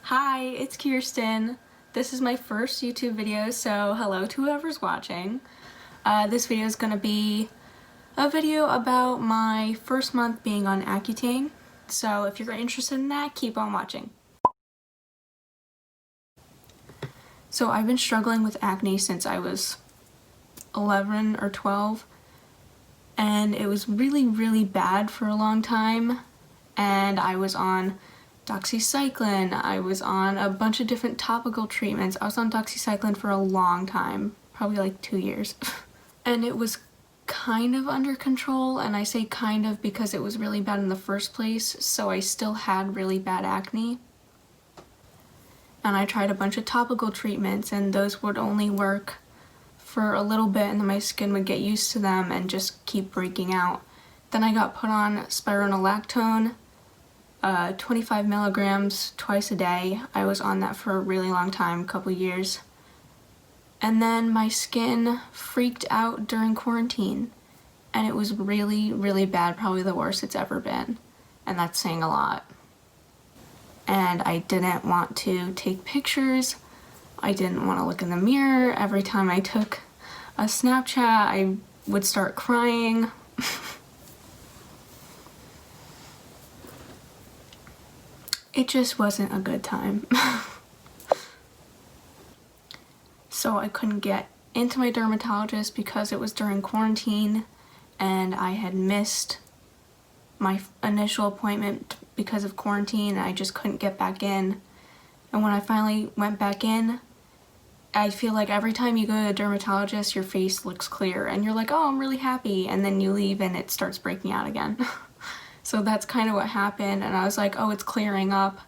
Hi, it's Kirsten. This is my first YouTube video, so hello to whoever's watching. This video is going to be a video about my first month being on Accutane, so if you're interested in that, keep on watching. So I've been struggling with acne since I was 11 or 12, and it was really bad for a long time, and I was on doxycycline, I was on a bunch of different topical treatments. I was on doxycycline for a long time, probably like 2 years. And it was kind of under control, and I say kind of because it was really bad in the first place, so I still had really bad acne. And I tried a bunch of topical treatments, and those would only work for a little bit, and then my skin would get used to them and just keep breaking out. Then I got put on spironolactone, 25 milligrams twice a day. I was on that for a really long time, a couple years. And then my skin freaked out during quarantine, and it was really bad, probably the worst it's ever been, and that's saying a lot. And I didn't want to take pictures, I didn't want to look in the mirror. Every time I took a Snapchat, I would start crying. It just wasn't a good time. So I couldn't get into my dermatologist because it was during quarantine, and I had missed my initial appointment because of quarantine. I just couldn't get back in. And when I finally went back in, I feel like every time you go to a dermatologist, your face looks clear and you're like, oh, I'm really happy, and then you leave and it starts breaking out again. So that's kind of what happened, and I was like, oh, it's clearing up.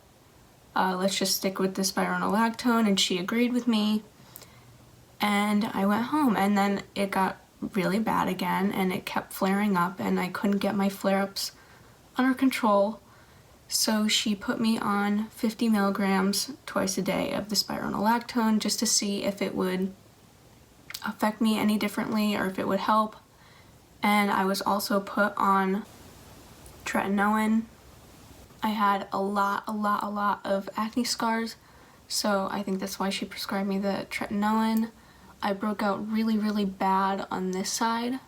Let's just stick with the spironolactone, and she agreed with me. And I went home, and then it got really bad again, and it kept flaring up, and I couldn't get my flare-ups under control. So she put me on 50 milligrams twice a day of the spironolactone just to see if it would affect me any differently or if it would help. And I was also put on tretinoin. I had a lot of acne scars, so I think that's why she prescribed me the tretinoin. I broke out really bad on this side,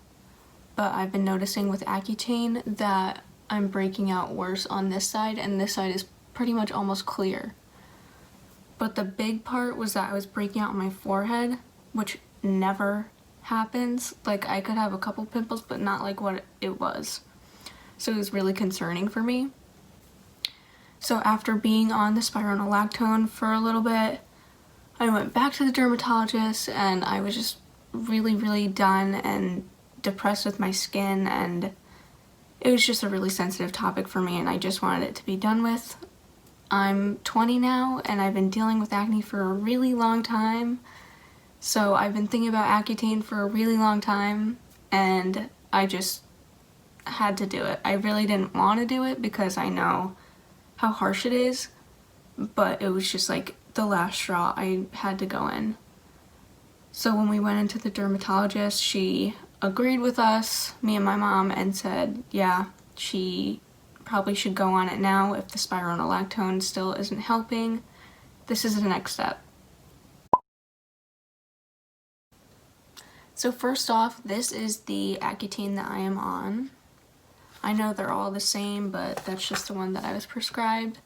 but I've been noticing with Accutane that I'm breaking out worse on this side, and this side is pretty much almost clear. But the big part was that I was breaking out on my forehead, which never happens. Like, I could have a couple pimples, but not like what it was. So it was really concerning for me. So after being on the spironolactone for a little bit, I went back to the dermatologist, and I was just really done and depressed with my skin, and it was just a really sensitive topic for me, and I just wanted it to be done with. I'm 20 now, and I've been dealing with acne for a really long time, so I've been thinking about Accutane for a really long time, and I just had to do it. I really didn't want to do it because I know how harsh it is, but it was just like the last straw. I had to go in. So when we went into the dermatologist, she agreed with us, me and my mom, and said, yeah, she probably should go on it now if the spironolactone still isn't helping. This is the next step. So first off, this is the Accutane that I am on. I know they're all the same, but that's just the one that I was prescribed.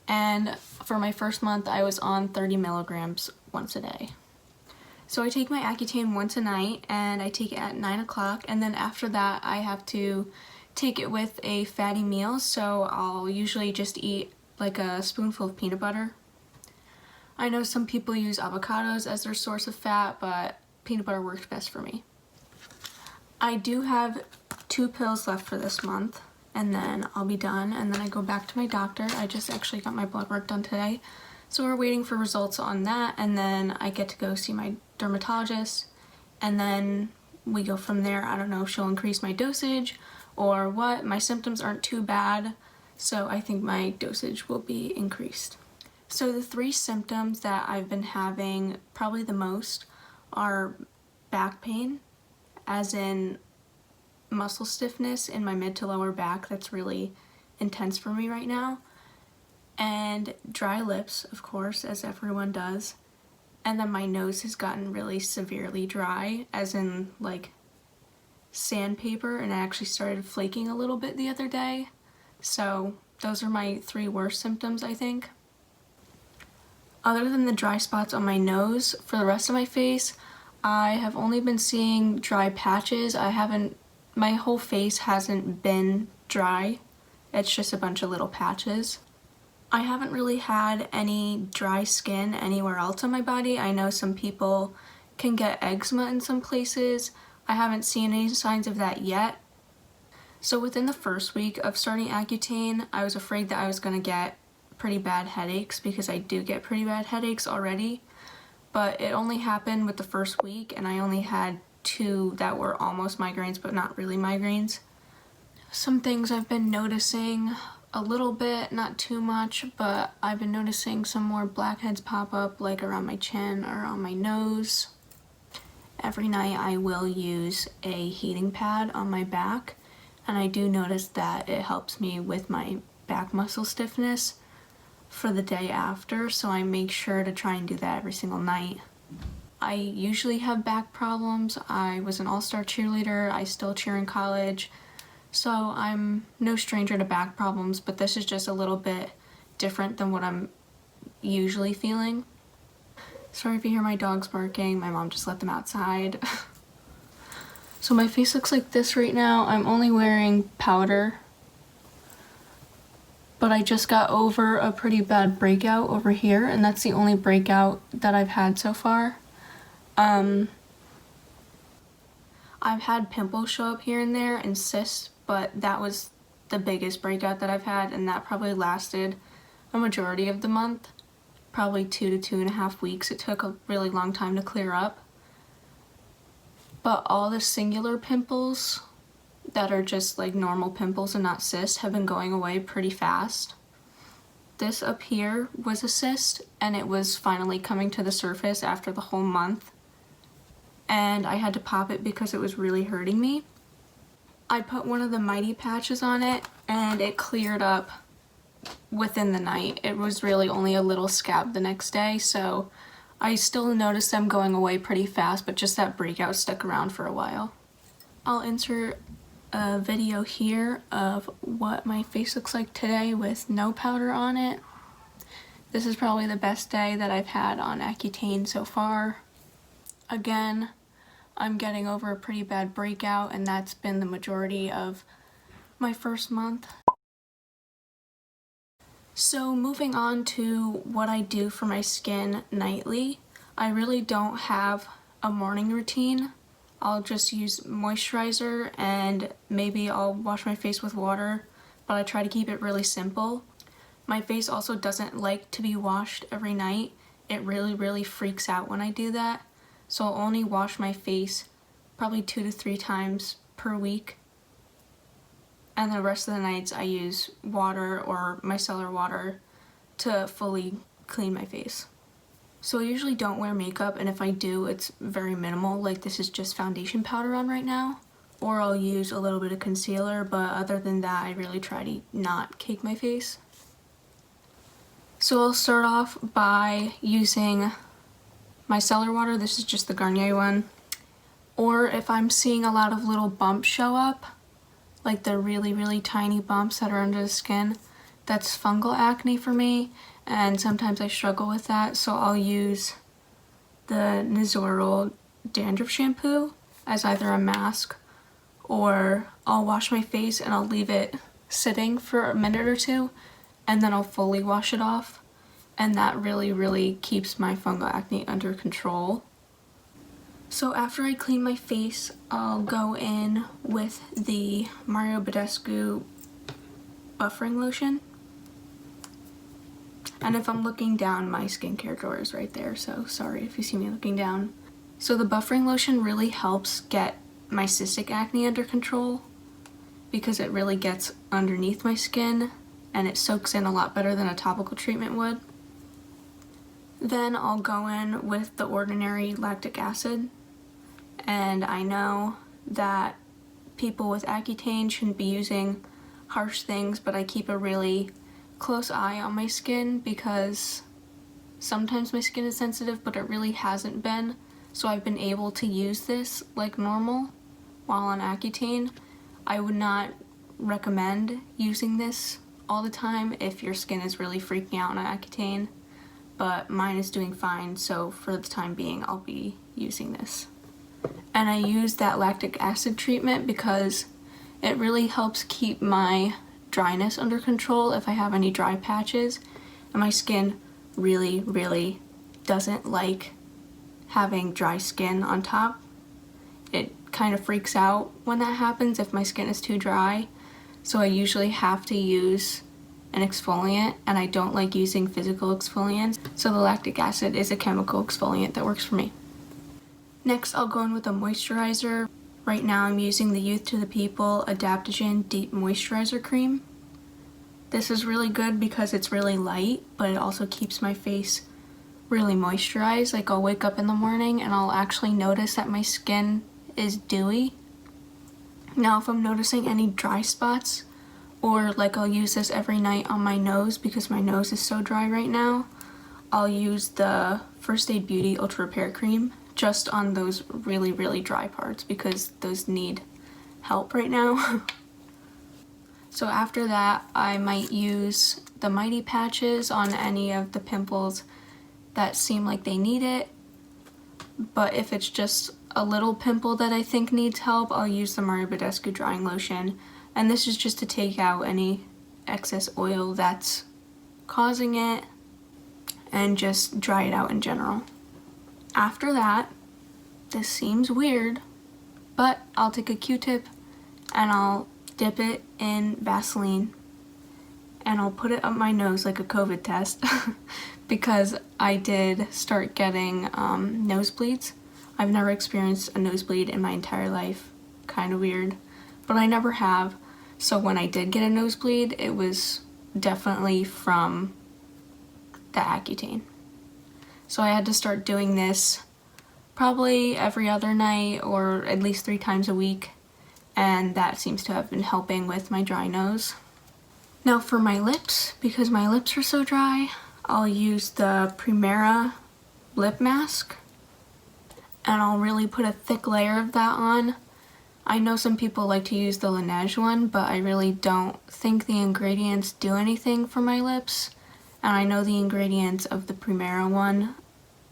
And for my first month, I was on 30 milligrams once a day. So I take my Accutane once a night, and I take it at 9 o'clock, and then after that I have to take it with a fatty meal, so I'll usually just eat like a spoonful of peanut butter. I know some people use avocados as their source of fat, but peanut butter works best for me. I do have 2 pills left for this month, and then I'll be done, and then I go back to my doctor. I just actually got my blood work done today, so we're waiting for results on that, and then I get to go see my dermatologist, and then we go from there. I don't know if she'll increase my dosage or what. My symptoms aren't too bad, so I think my dosage will be increased. So the 3 symptoms that I've been having probably the most are back pain, as in muscle stiffness in my mid to lower back that's really intense for me right now, and dry lips, of course, as everyone does. And then my nose has gotten really severely dry, as in like sandpaper, and it actually started flaking a little bit the other day. So those are my 3 worst symptoms, I think. Other than the dry spots on my nose, for the rest of my face, I have only been seeing dry patches. My whole face hasn't been dry. It's just a bunch of little patches. I haven't really had any dry skin anywhere else on my body. I know some people can get eczema in some places. I haven't seen any signs of that yet. So within the first week of starting Accutane, I was afraid that I was going to get pretty bad headaches, because I do get pretty bad headaches already. But it only happened with the first week, and I only had 2 that were almost migraines but not really migraines. Some things I've been noticing a little bit, not too much, but I've been noticing some more blackheads pop up, like around my chin or on my nose. Every night I will use a heating pad on my back, and I do notice that it helps me with my back muscle stiffness for the day after, so I make sure to try and do that every single night. I usually have back problems. I was an all-star cheerleader. I still cheer in college, so I'm no stranger to back problems, but this is just a little bit different than what I'm usually feeling. Sorry if you hear my dogs barking. My mom just let them outside. So my face looks like this right now. I'm only wearing powder, but I just got over a pretty bad breakout over here, and that's the only breakout that I've had so far. I've had pimples show up here and there and cysts, but that was the biggest breakout that I've had, and that probably lasted a majority of the month. Probably 2 to 2.5 weeks. It took a really long time to clear up. But all the singular pimples that are just like normal pimples and not cysts have been going away pretty fast. This up here was a cyst, and it was finally coming to the surface after the whole month. And I had to pop it because it was really hurting me. I put one of the Mighty patches on it, and it cleared up within the night. It was really only a little scab the next day, so I still noticed them going away pretty fast, but just that breakout stuck around for a while. I'll insert a video here of what my face looks like today with no powder on it. This is probably the best day that I've had on Accutane so far. Again, I'm getting over a pretty bad breakout, and that's been the majority of my first month. So moving on to what I do for my skin nightly, I really don't have a morning routine. I'll just use moisturizer, and maybe I'll wash my face with water, but I try to keep it really simple. My face also doesn't like to be washed every night. It really freaks out when I do that. So I'll only wash my face probably 2 to 3 times per week. And the rest of the nights I use water or micellar water to fully clean my face. So I usually don't wear makeup, and if I do, it's very minimal, like this is just foundation powder on right now. Or I'll use a little bit of concealer, but other than that, I really try to not cake my face. So I'll start off by using micellar water. This is just the Garnier one. Or if I'm seeing a lot of little bumps show up, like the really tiny bumps that are under the skin, that's fungal acne for me, and sometimes I struggle with that, so I'll use the Nizoral dandruff shampoo as either a mask, or I'll wash my face and I'll leave it sitting for a minute or 2, and then I'll fully wash it off, and that really keeps my fungal acne under control. So after I clean my face, I'll go in with the Mario Badescu buffering lotion. And if I'm looking down, my skincare drawer is right there, so sorry if you see me looking down. So the buffering lotion really helps get my cystic acne under control, because it really gets underneath my skin and it soaks in a lot better than a topical treatment would. Then I'll go in with the ordinary lactic acid, and I know that people with Accutane shouldn't be using harsh things, but I keep a really close eye on my skin because sometimes my skin is sensitive, but it really hasn't been. So I've been able to use this like normal while on Accutane. I would not recommend using this all the time if your skin is really freaking out on Accutane, but mine is doing fine, so for the time being I'll be using this. And I use that lactic acid treatment because it really helps keep my dryness under control if I have any dry patches, and my skin really doesn't like having dry skin on top. It kind of freaks out when that happens if my skin is too dry, so I usually have to use an exfoliant, and I don't like using physical exfoliants, so the lactic acid is a chemical exfoliant that works for me. Next, I'll go in with a moisturizer. Right now I'm using the Youth to the People Adaptogen Deep Moisturizer Cream. This is really good because it's really light, but it also keeps my face really moisturized. Like, I'll wake up in the morning and I'll actually notice that my skin is dewy. Now, if I'm noticing any dry spots, or like I'll use this every night on my nose because my nose is so dry right now, I'll use the First Aid Beauty Ultra Repair Cream just on those really dry parts because those need help right now. So after that, I might use the Mighty Patches on any of the pimples that seem like they need it. But if it's just a little pimple that I think needs help, I'll use the Mario Badescu Drying Lotion. And this is just to take out any excess oil that's causing it and just dry it out in general. After that, this seems weird, but I'll take a Q-tip and I'll dip it in Vaseline and I'll put it up my nose like a COVID test because I did start getting nosebleeds. I've never experienced a nosebleed in my entire life. Kind of weird, but I never have. So when I did get a nosebleed, it was definitely from the Accutane. So I had to start doing this probably every other night or at least 3 times a week, and that seems to have been helping with my dry nose. Now for my lips, because my lips are so dry, I'll use the Primera lip mask, and I'll really put a thick layer of that on. I know some people like to use the Laneige one, but I really don't think the ingredients do anything for my lips, and I know the ingredients of the Primera one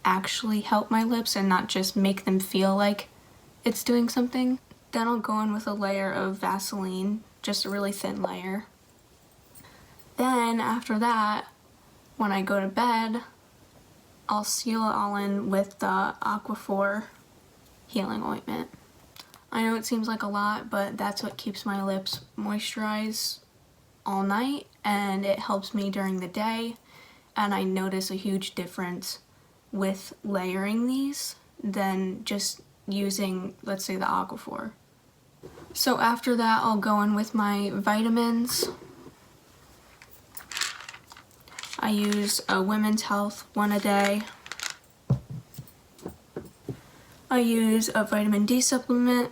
actually help my lips and not just make them feel like it's doing something. Then I'll go in with a layer of Vaseline, just a really thin layer. Then after that, when I go to bed, I'll seal it all in with the Aquaphor healing ointment. I know it seems like a lot, but that's what keeps my lips moisturized all night, and it helps me during the day, and I notice a huge difference with layering these than just using, let's say, the Aquaphor. So after that, I'll go in with my vitamins. I use a Women's Health one a day. I use a vitamin D supplement.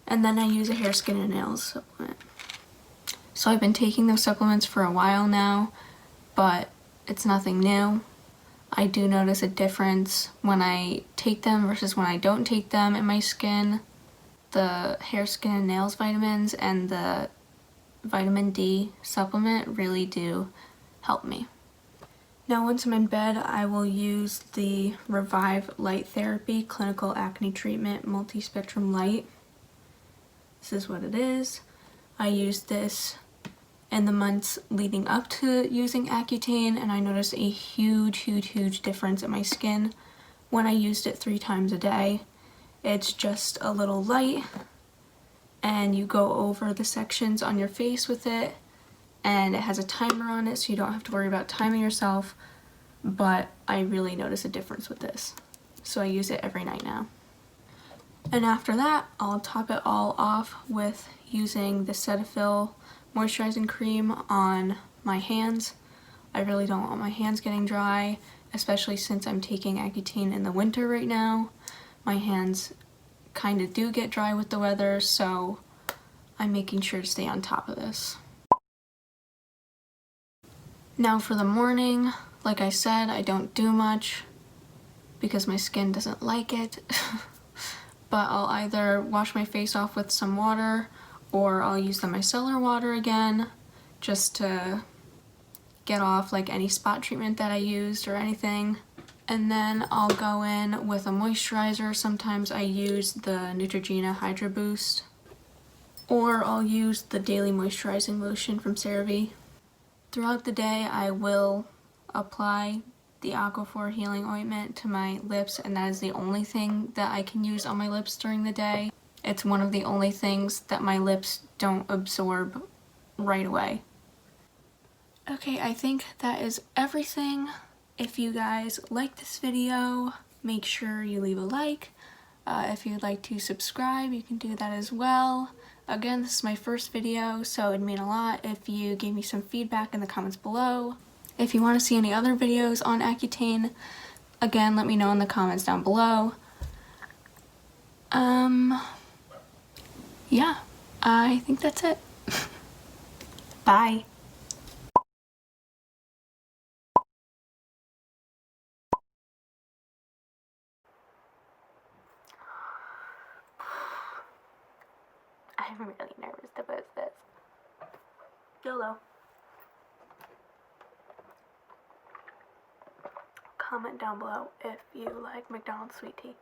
And then I use a hair, skin, and nails supplement. So I've been taking those supplements for a while now, but it's nothing new. I do notice a difference when I take them versus when I don't take them in my skin. The hair, skin, and nails vitamins and the vitamin D supplement really do help me. Now once I'm in bed, I will use the Revive Light Therapy Clinical Acne Treatment Multi-Spectrum Light. This is what it is. I used this in the months leading up to using Accutane, and I noticed a huge difference in my skin when I used it 3 times a day. It's just a little light, and you go over the sections on your face with it, and it has a timer on it so you don't have to worry about timing yourself, but I really notice a difference with this. So I use it every night now. And after that, I'll top it all off with using the Cetaphil moisturizing cream on my hands. I really don't want my hands getting dry, especially since I'm taking Accutane in the winter right now. My hands kind of do get dry with the weather, so I'm making sure to stay on top of this. Now for the morning, like I said, I don't do much because my skin doesn't like it. But I'll either wash my face off with some water or I'll use the micellar water again just to get off like any spot treatment that I used or anything. And then I'll go in with a moisturizer. Sometimes I use the Neutrogena Hydra Boost, or I'll use the Daily Moisturizing Lotion from CeraVe. Throughout the day, I will apply the Aquaphor Healing Ointment to my lips, and that is the only thing that I can use on my lips during the day. It's one of the only things that my lips don't absorb right away. Okay, I think that is everything. If you guys like this video, make sure you leave a like. If you'd like to subscribe, you can do that as well. Again, this is my first video, so it'd mean a lot if you gave me some feedback in the comments below. If you want to see any other videos on Accutane, again, let me know in the comments down below. Yeah, I think that's it. Bye. I'm really nervous to post this. YOLO. Comment down below if you like McDonald's sweet tea.